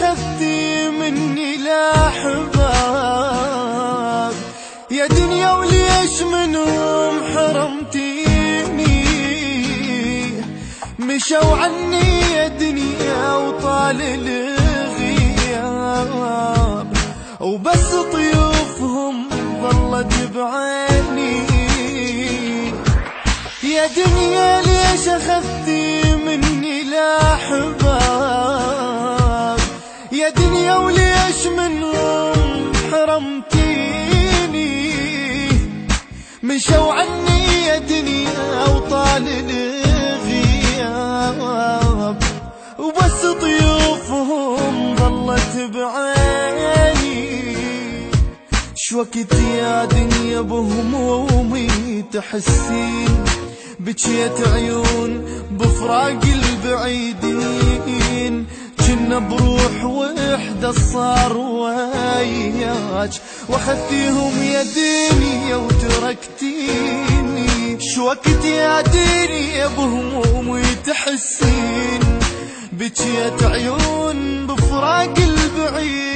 أخذتي مني الأحباب، يا دنيا وليش منهم حرمتيني؟ مشوا عني يا دنيا وطال الغياب، وبس طيوفهم ظلت بعيني. يا دنيا ليش أخذتي مني الأحباب، يا دنيا وليش منهم حرمتيني؟ مشوا عني يا دنيا وطال الغياب، وبس طيوفهم ظلت بعيني. شوقت يا دنيا بهمومي تحسين، بجيت عيون بفراق البعيدين، كنا بروح وحدة صار وياك، واخذتيهم يا دنيا وتركتيني. شوقت يا دنيا بهمومي تحسين، بجيت عيون بفراق البعيدين،